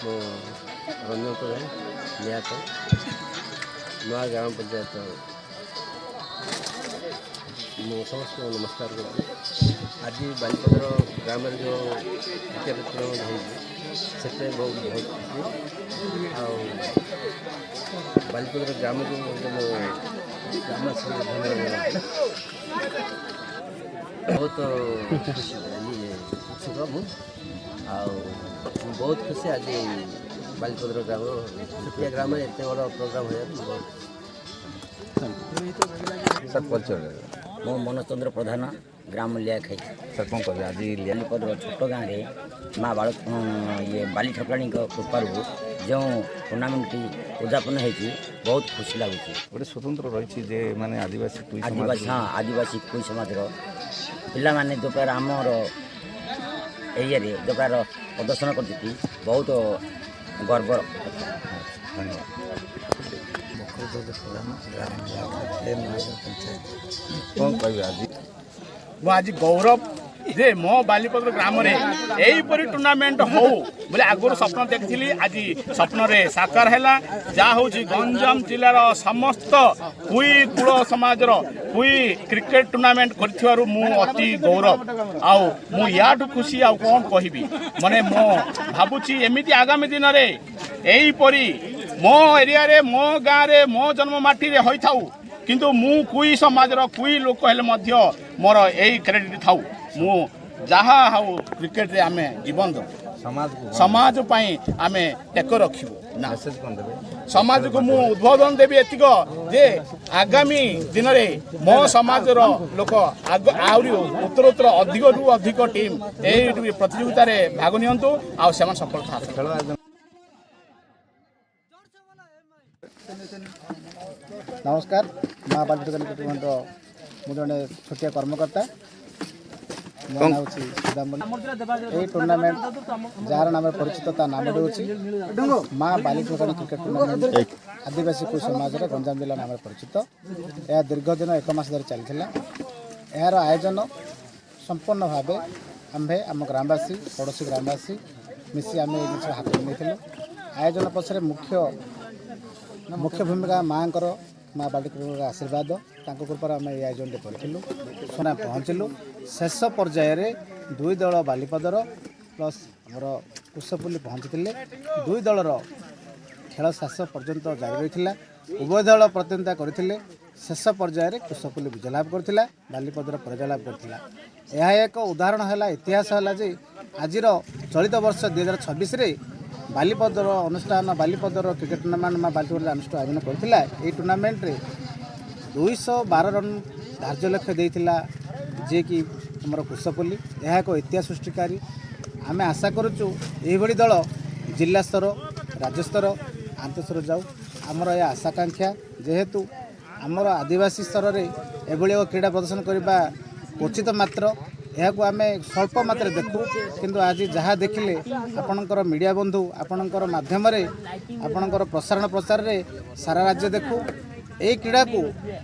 रंजन प्रधान न्याक नवा ग्राम पंचायत समस्त नमस्कार करती। आज बालीपदर ग्राम जो क्रिकेट टूर्नामेंट होते बहुत बहुत खुशी बालीपदर ग्राम को ग्रामवासी धन्यवाद बहुत उत्सुक बहुत खुशी आज बालीपदर ग्राम छुटिया ग्राम में एत बड़ा प्रोग्राम हो सरपंच मो मनोज चंद्र प्रधान ग्राम लियाखाई सर कौन कह आज बालीपदर छोट गाँव में माँ बाल ये बाली ठकाणी कृपार जो टूर्नामेंट उद्यापन होती बहुत खुशी लगुच। गोटे स्वतंत्र रही माने आदिवासी आदिवासी हाँ आदिवासी कुई समाज पिला माने जो प्रकार आमर एरिया जो प्रकार प्रदर्शन करती बहुत गर्व। कौन कह आज गौरव जे मो बालीपदर ग्राम रे एहीपरी टूर्नामेंट हो बोले आगुर स्वप्न देखी आज स्वप्न रे साकार है जहाँ हूँ गंजाम जिलार समस्त कुई कुल समाजर कुई क्रिकेट टूर्नामेंट कर अति गौरव आउ याठू खुशी आउ कौन कहबी माने मो भावुची एमती आगामी दिन में यहीपरी मो एरिया रे मो गाँव रे मो जन्ममाटी रे होई थाउ किंतु मु कुई समाजर कुई लोक हेले मध्य मोर यही क्रेडिट थाउ मु जहाँ हाउ क्रिकेट रे आमे जीवन दो समाज पई आमे टेक रखिबो ना समाज को मु उद्बोधन देबी एतिक जे आगामी दिन रे मो समाज रो लोक आउरी उत्तरोत्तर अधिक रु अधिक टीम एही प्रतियोगिता रे भाग नियंतु आ सेमान सफलता हासिल। नमस्कार माँ बालीपदर टूर्नामेंट मु जड़े छोटिया कर्मकर्ता मो ना यही टूर्नामेंट जार नाम परिचित ता नाम हूँ माँ बालीपदर क्रिकेट टूर्नामेंट आदिवासी कुई समाज गंजाम जिला नाम परिचित। यह दीर्घ दिन 1 मास धरी चलता। यार आयोजन संपूर्ण भाव आम्भे आम ग्रामवासी पड़ोशी ग्रामवासी मिसी आम ये जिन हाथ नहीं आयोजन पछरे मुख्य भूमिका माँ माँ बालीपदर आशीर्वाद कृपा आम ये आयोजन करूँ सोना पहुँचलु शेष पर्यायर 2 दल बालीपदर प्लस आमर कुशपुली पहुँची 2 दलर खेल शेष पर्यंत जारी रही उभय दल प्रतिद्वंदिता करते शेष पर्यायर कुशपुली विजय लाभ करता बालीपदर पराजय लाभ करता। यह एक उदाहरण है इतिहास है आज चलित वर्ष 2026 बालीपदर अनुष्ठान बालीपदर क्रिकेट टूर्नामेंट में बालीपदर अनुष्ठान आयोजन करथिला। ए टूर्नामेंट रे 212 रन धार्य लक्ष्य देइथिला जे कि हमर कुशपुली यह एक इतिहास सृष्टिकारी। आमे आशा करूचु एही बड़ी दल जिला स्तर राज्य स्तर आंतर स्तर जाऊ आमर यह आशाकांक्षा जेहेतु आमर आदिवासी स्तर रे एभली क्रीड़ा प्रदर्शन करबा उचित मात्र यह आम स्वल्प मात्रा देखू किंतु आज जहाँ देखिले आपणकर मीडिया बंधु आपणकर माध्यम आपणकर प्रसारण प्रचार रे सारा राज्य देखू यही क्रीड़ा को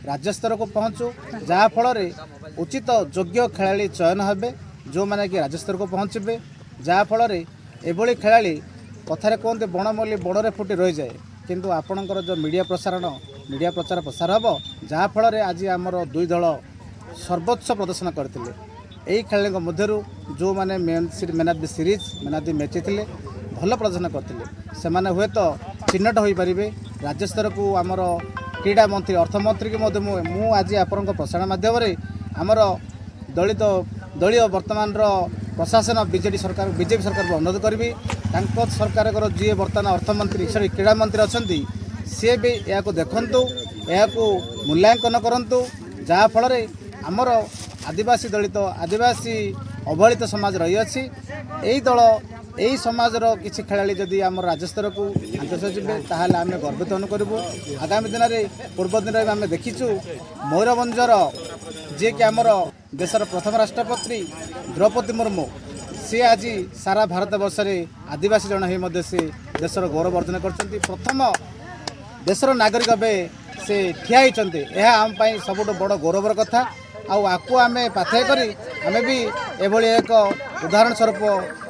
राज्य स्तर को पहुँचू जहाँ फल उचित योग्य खेलाड़ी चयन हेबे जो माने कि राज्य स्तर को पहुँचे जहाँ फल एभली खेलाड़ी कथार कहते बणमल्ली बड़े फुटी रही जाए किंतु आपणकर जो मीडिया प्रसारण मीडिया प्रचार प्रसार हम जहाँ फल आज आमर 2 दल सर्वोच्च प्रदर्शन करते यही खेलाड़ी मध्य जो मैंने man of the series man of the match थे भल प्रदर्शन करते से हुए तो चिन्हट हो पारे राज्य स्तर को आमर क्रीड़ा मंत्री अर्थमंत्री की मु आज आपण प्रसारण माध्यम आमर दलित दलीय वर्तमान प्रशासन बीजेपी सरकार को अनुरोध करी सरकार जी बर्तमान अर्थमंत्री सॉरी क्रीड़ा मंत्री अच्छा सी भी या देखु या मूल्यांकन करूँ जहाँ फल आमर आदिवासी दलित आदिवासी अवहेलित समाज रही अच्छी यही दल यही समाजर किसी खेलाड़ी जदि आम राज्य स्तर को आंतर्श जी ताल आम गर्वित अनुकरू। आगामी दिन में पूर्व दिन में आम देखीचु मयूरभंजर जी कि आमर देशर प्रथम राष्ट्रपति द्रौपदी मुर्मू सी आज सारा भारत वर्ष में आदिवासी जन हो से देशर गौरव अर्जन कर प्रथम देशर नागरिक भाव से ठिया होती यह आम सबुठ बड़ गौरवर कथा आपको आम पाथेय करी आम भी एभली एक उदाहरण स्वरूप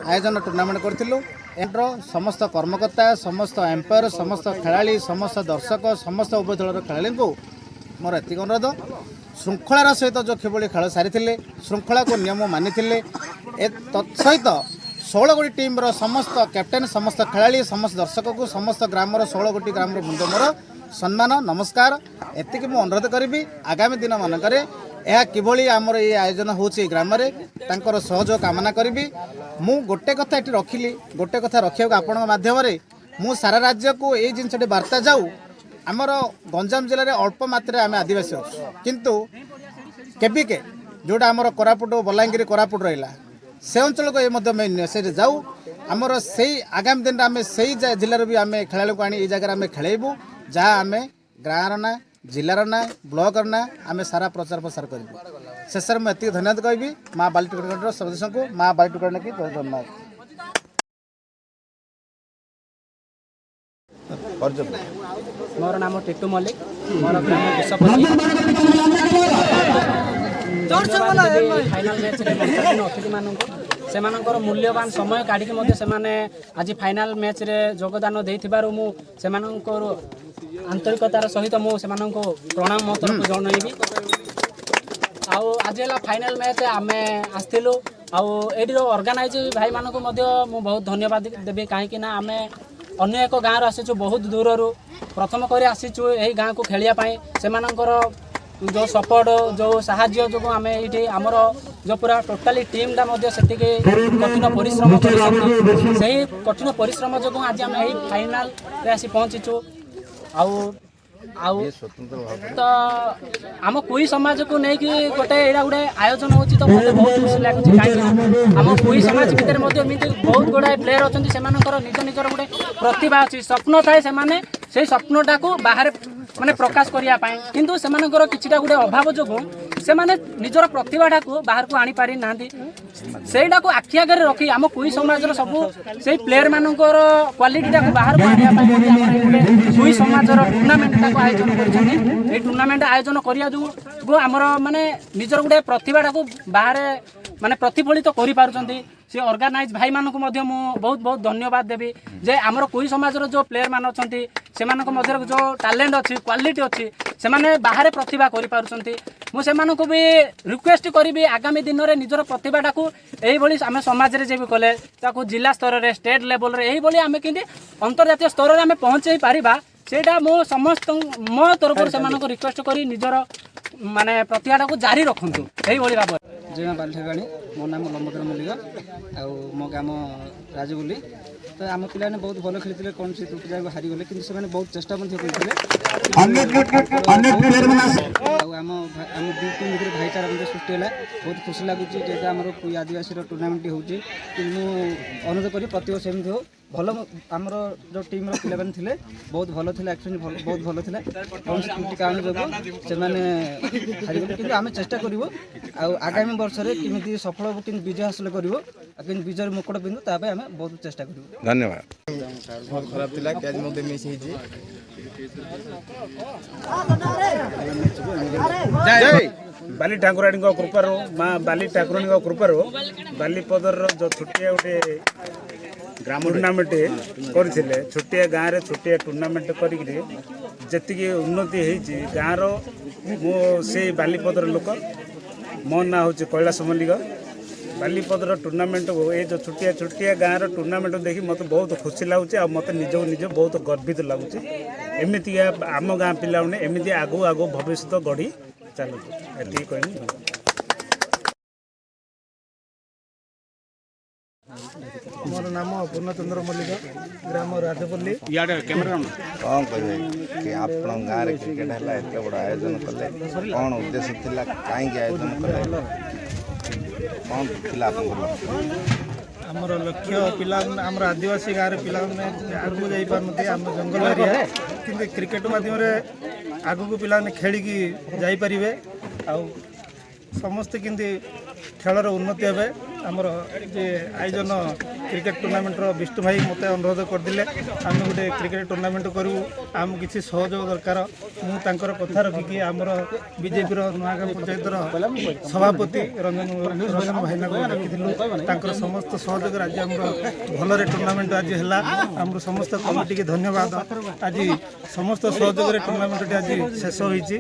आयोजन टूर्नामेंट करूँ एंड्रो समस्त कर्मकर्ता समस्त एम्पायर समस्त खेलाड़ी समस्त दर्शक समस्त उभय दलर खेलाड़ी को मोर एति अनुरोध श्रृंखलार सहित जो किभली खेल सारी श्रृंखला को नियम मानि तत्सहित 16 गोटी टीम समस्त कैप्टेन समस्त खेलाड़ी समस्त दर्शक को समस्त ग्राम 16 गोटी ग्राम बृंद मोर सम्मान नमस्कार एतिक मु अनुरोध करी आगामी दिन मानक यह किभली आमर ये आयोजन होची ग्राम तांकर सहयोग कामना करी मु गोटे कथा ये रखिली गोटे कथा रखा आपण माध्यम मु सारा राज्य को ये जिनसटी वार्ता जाऊ आमर गंजाम जिले में अल्प मात्रा आम आदिवासी अच्छु किंतु केबिके जोटा आमर कोरापुट बलांगीर कोरापुट रहा से अंचल को ये मेसेज जाऊ आमर से आगामी दिन आम से जिलार भी आम खेला को आनी जगह आम खेलबू जहाँ आम गाँव ना जिलार ना ब्लॉक ना आम सारा प्रचार प्रसार करूँ शेष में एति धन्यवाद कहबी माँ बाली टुकड़ सदस्य को माँ बाली टुकड़ की धन्यवाद। मोर नाम टिट्टू मल्लिक मोर ग्राम विश्वपल्ली फाइनाल मैच अतिथि मानक से मूल्यवान समय काढ़ी आज फाइनाल मैच रे योगदान देथिबारु मु सेमानकर आंतरिकतार सहित मु सेमाननको प्रणाम मो तरफ जनइबी आउ आज है फाइनाल मैच आमे आस्थिलु आउ एडी ऑर्गेनाइज भाई मानक मु बहुत धन्यवाद देबी कहीं ना आमे अन्य एक गाँव आसीचु बहुत दूर प्रथम कर आसीचु यही गाँव को खेलिया पाई सेमानकर जो सपोर्ट जो साहाय्य जो आम ये आमर जो पूरा टोटाली टीम टा कठिन परिश्रम कर कठिन परिश्रम जो आज आम यही फाइनाल आसी पहुँचीचु तो आम कुई समाज को लेकिन गोटे यहाँ गोटे आयोजन होती तो मतलब बहुत खुशी लगुच कहीं आम कुई समाज भितर बहुत गुड़ाए प्लेयर अच्छा से निज निजर गोटे प्रतिभा अच्छी स्वप्न थाए से स्वप्नटा को बाहर माने प्रकाश करने किंतु सेमानकर किछिटा गोटे अभाव जो से निजर प्रतिभाटा को बाहर को आनी पारि ना सेटा को आखि आगे रखी आम कुई समाज सब से प्लेयर मानकर क्वालिटीटा को बाहर को आने कुई समाज टूर्नामेंटा को आयोजन कर टूर्नामेंट आयोजन करिया जो आमर माने निजर गोटे प्रतिभाटा को बाहर माने प्रतिफलित कर पारुचंती से ऑर्गेनाइज भाई मानक मध्य मु बहुत बहुत धन्यवाद देवी जे आमर कोई समाज जो प्लेयर मान अच्छा से जो टैलेंट अच्छी क्वालिटी अच्छी से माने बाहर प्रतिभा कर पारुचंती मु से मानक भी रिक्वेस्ट करी आगामी दिन में निजर प्रतिभाटा को यही आम समाज रे जेबी कले ताको जिला स्तर रे स्टेट लेवल रे यही आम कि अंतर्जातीय स्तर में आम पहुँचे पारिबा सेटा मो समस्त मो तरफ से रिक्वेस्ट करी निजर माने प्रतिभाटा को जारी रखुंतु यही भाव जय माँ बाली ठेकाणी मो नाम लंबोदर मल्लिक आउ मो ग्राम राजबुली तो आम पे बहुत भल खेलते कौन सी त्रुटि जाए हारीगले कि बहुत चेष्टा करते आम दु टीम भर भाईचारा सृष्टि है बहुत खुशी लगुच जेहेतु आम कोई आदिवासी टूर्नामेंट होती अनुरोध करी प्रति वर्ष एमती हो भल आमर जो टीम पिला थे बहुत भल थे एक्चुअली बहुत भल थे कौन सी त्रुटि कारण जो से हारीगले कि आम चेष्टा करूँ आगामी वर्ष में किमी सफल कि विजय हासिल करूँ कि विजय मुकुट पिंधु ताप आम बहुत चेष्टा करूँ। धन्यवाद। बहुत खराब थिला कैच मते मिस हिजी जय बाली ठाकुराणी कृपार माँ बाली ठाकुराणी कृपार बालीपदर जो छुटिया गोटे ग्राम टूर्नामेंट करथिले छोटिया गाँव रे छोटिया टूर्नामेंट करी उन्नति होती गाँव मो से बालीपदर लोक मो ना हूँ कैलाश मल्लिक बालीपदर टूर्नामेंट ये जो छोटिया छोटिया गाँव टूर्नामेंट देखी मत बहुत खुशी लगुच मत निज बहुत गर्वित लगुच एमती आम गाँ पिला एमती आगु आगु भविष्य गढ़ी चलु ये कहनी। मोर नाम पूर्णचंद्र मल्लिक ग्राम राजपल्ली कौन कहे कि आप गाँव में क्रिकेट है एत बड़ आयोजन कले कौन उद्देश्य थिला कहीं आयोजन कले कौन थिला आमर लक्ष्य पिला आमर आदिवासी गाँव पिला आगू जाई पारनते आम जंगल एरिया कि क्रिकेट माध्यम आगू को पिला खेलिकी जाई परिबे आ समस्ते किंती खेलर उन्नति हे आमर जे आयोजन क्रिकेट टूर्नामेंटर विष्णु भाई मत अनुरोध करदे आम गोटे क्रिकेट टूर्नामेंट करूँ आम किसी सहयोग दरकार मुझे कथा रखिकी आमर बीजेपी नुआगाँ पंचायत सभापति रंजन भाईना को डाकिलु समस्त सहयोग आज आम भलरे टूर्नामेंट आज है आम समस्त कमिटी की धन्यवाद आज समस्त सहयोग टूर्नामेंट आज शेष होती।